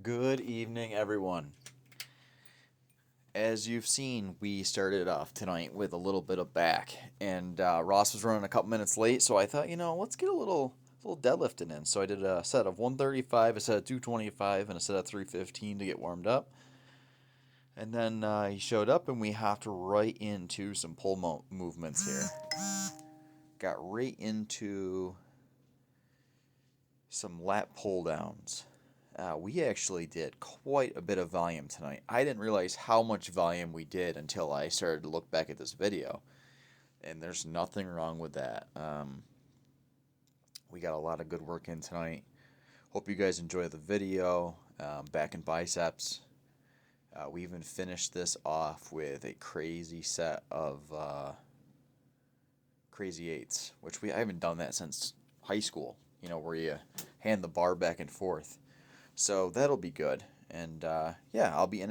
Good evening, everyone. As you've seen, we started off tonight with a little bit of back, and Ross was running a couple minutes late, so I thought, let's get a little deadlifting in. So I did a set of 135, a set of 225, and a set of 315 to get warmed up. And then he showed up, and we hopped right into some pull movements here. Got right into some lat pull downs. We actually did quite a bit of volume tonight. I didn't realize how much volume we did until I started to look back at this video. And there's nothing wrong with that. We got a lot of good work in tonight. Hope you guys enjoy the video. Back in biceps. We even finished this off with a crazy set of crazy eights, which I haven't done that since high school, where you hand the bar back and forth. So that'll be good. And I'll be in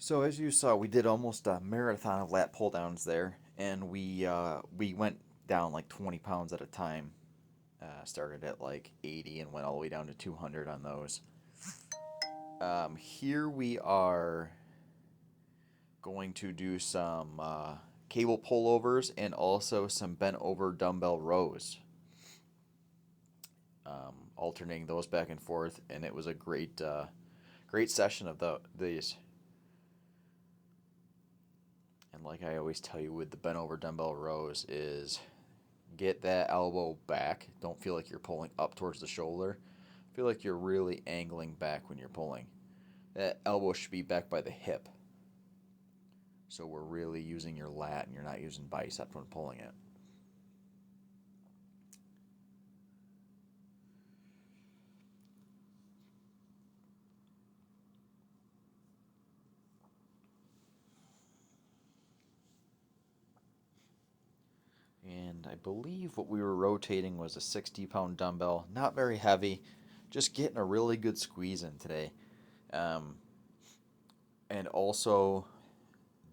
So as you saw, we did almost a marathon of lat pull downs there, and we went down like 20 pounds at a time. Started at like 80 and went all the way down to 200 on those. Here we are going to do some cable pullovers and also some bent over dumbbell rows. Alternating those back and forth, and it was a great session of these. And like I always tell you with the bent over dumbbell rows is get that elbow back. Don't feel like you're pulling up towards the shoulder. Feel like you're really angling back when you're pulling. That elbow should be back by the hip. So we're really using your lat and you're not using bicep when pulling it. And I believe what we were rotating was a 60-pound dumbbell. Not very heavy. Just getting a really good squeeze in today. And also,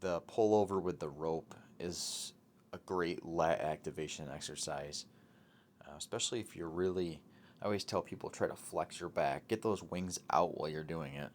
the pullover with the rope is a great lat activation exercise. Especially if you're really, I always tell people try to flex your back. Get those wings out while you're doing it.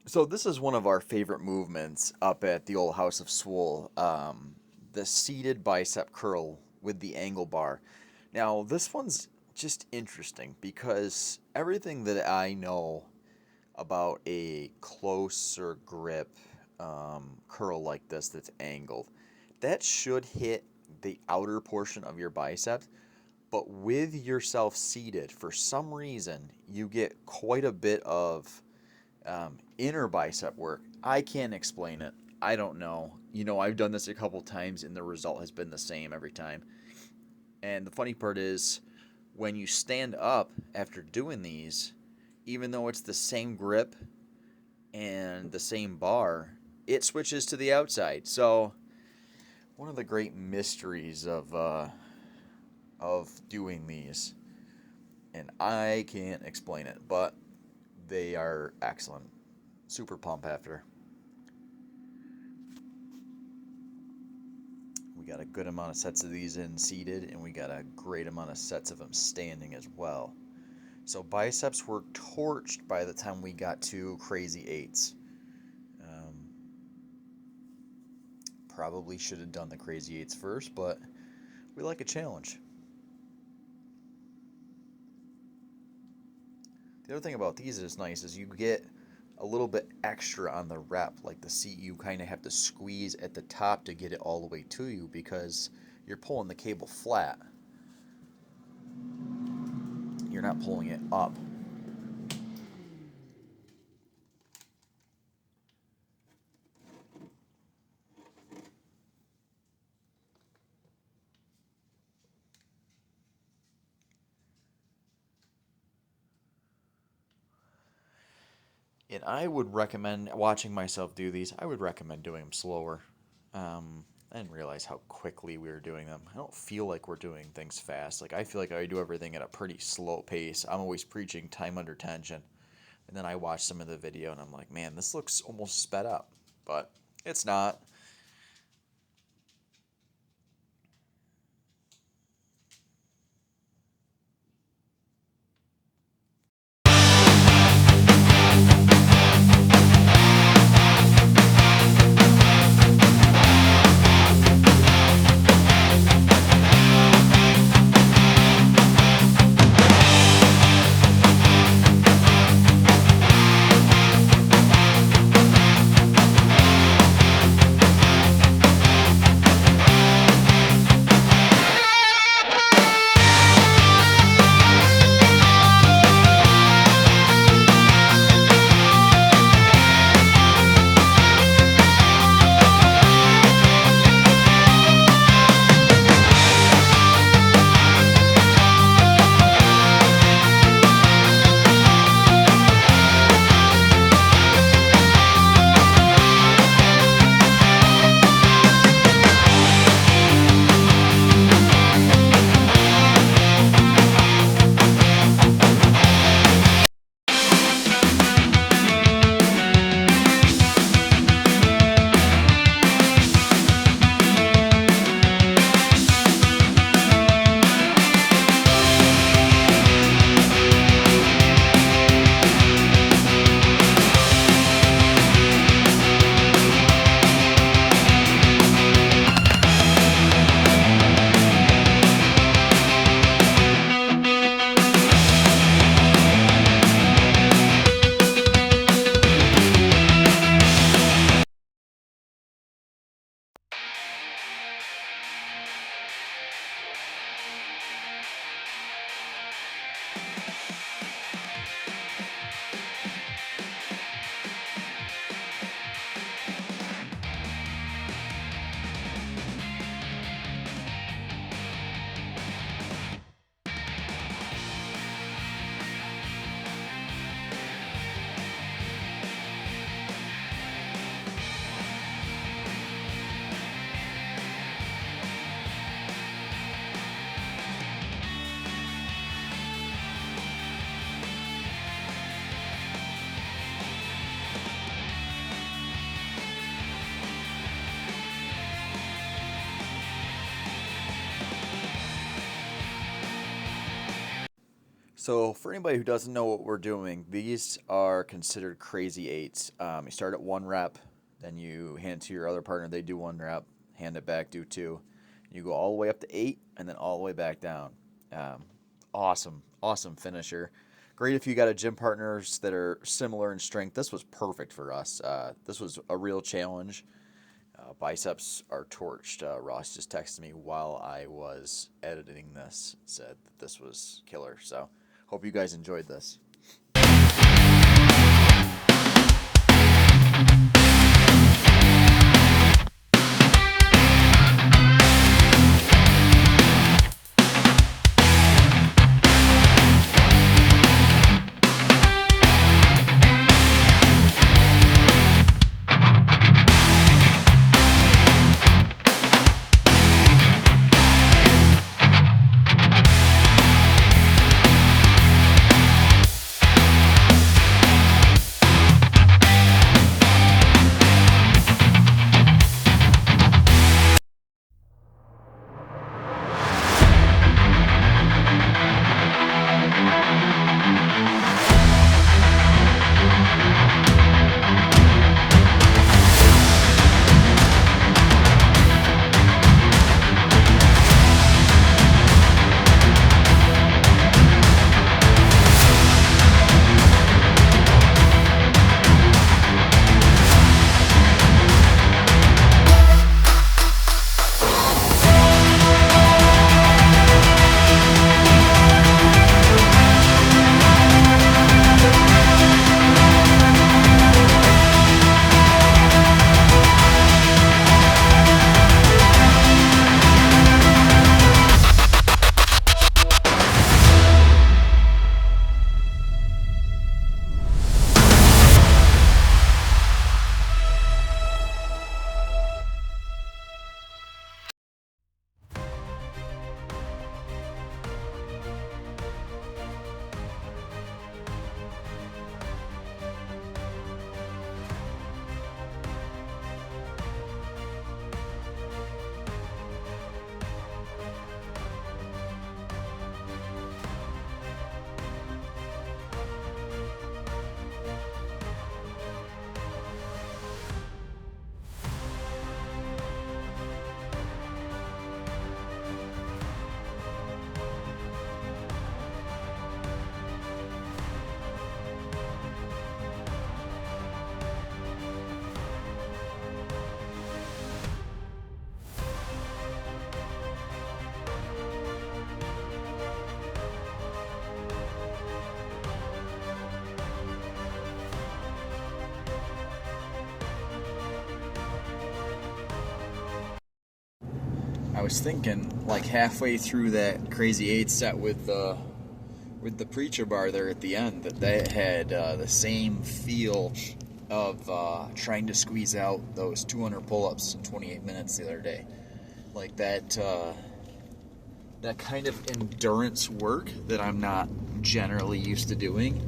So this is one of our favorite movements up at the old House of Swole, the seated bicep curl with the angle bar. Now this one's just interesting because everything that I know about a closer grip curl like this that's angled, that should hit the outer portion of your biceps. But with yourself seated, for some reason, you get quite a bit of inner bicep work. I can't explain it. I don't know. I've done this a couple times and the result has been the same every time. And the funny part is, when you stand up after doing these, even though it's the same grip and the same bar, it switches to the outside. So, one of the great mysteries of doing these, and I can't explain it, but they are excellent. Super pump after. We got a good amount of sets of these in seated, and we got a great amount of sets of them standing as well. So biceps were torched by the time we got to crazy eights. Probably should have done the crazy eights first, but we like a challenge. The other thing about these is nice is you get a little bit extra on the rep. Like the seat, you kind of have to squeeze at the top to get it all the way to you because you're pulling the cable flat. You're not pulling it up. And I would recommend watching myself do these. I would recommend doing them slower. I didn't realize how quickly we were doing them. I don't feel like we're doing things fast. Like I feel like I do everything at a pretty slow pace. I'm always preaching time under tension. And then I watch some of the video and I'm like, man, this looks almost sped up. But it's not. So for anybody who doesn't know what we're doing, these are considered crazy eights. You start at 1 rep, then you hand it to your other partner. They do 1 rep, hand it back, do 2. You go all the way up to 8, and then all the way back down. Awesome finisher. Great if you got a gym partners that are similar in strength. This was perfect for us. This was a real challenge. Biceps are torched. Ross just texted me while I was editing this, said that this was killer. So hope you guys enjoyed this. I was thinking, like halfway through that crazy 8 set with the preacher bar there at the end, that had the same feel of trying to squeeze out those 200 pull-ups in 28 minutes the other day. Like that kind of endurance work that I'm not generally used to doing,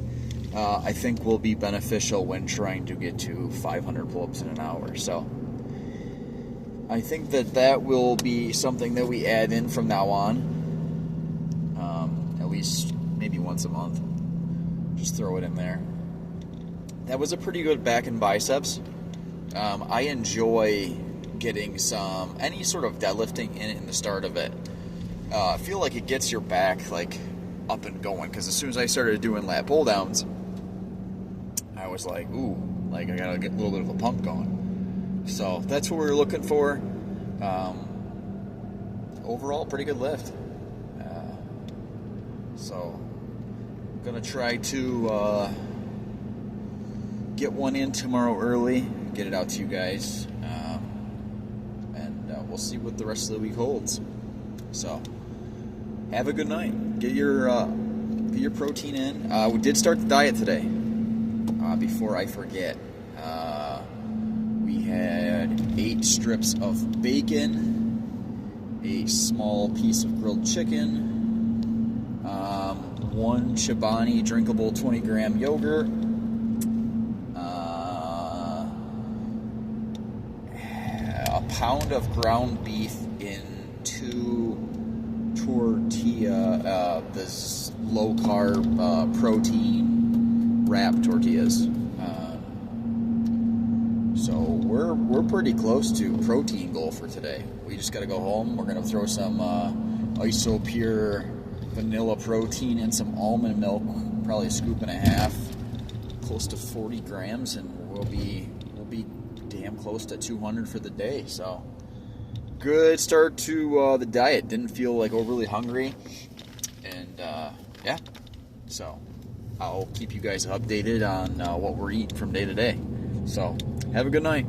I think will be beneficial when trying to get to 500 pull-ups in an hour. So I think that will be something that we add in from now on, at least maybe once a month. Just throw it in there. That was a pretty good back and biceps. I enjoy getting any sort of deadlifting in the start of it. I feel like it gets your back like up and going, because as soon as I started doing lat pull downs, I was like, ooh, like I gotta get a little bit of a pump going. So that's what we were looking for. Overall, pretty good lift. So I'm gonna try to get one in tomorrow early, get it out to you guys, and we'll see what the rest of the week holds. So have a good night. Get your protein in. We did start the diet today. Before I forget, we had 8 strips of bacon, a small piece of grilled chicken, 1 Chobani drinkable 20-gram yogurt, a pound of ground beef in 2 tortilla this low carb protein wrap tortillas. So we're pretty close to protein goal for today. We just got to go home. We're gonna throw some ISO pure vanilla protein and some almond milk, probably a scoop and a half, close to 40 grams, and we'll be damn close to 200 for the day. So good start to the diet. Didn't feel like overly hungry, and yeah. So I'll keep you guys updated on what we're eating from day to day. So have a good night.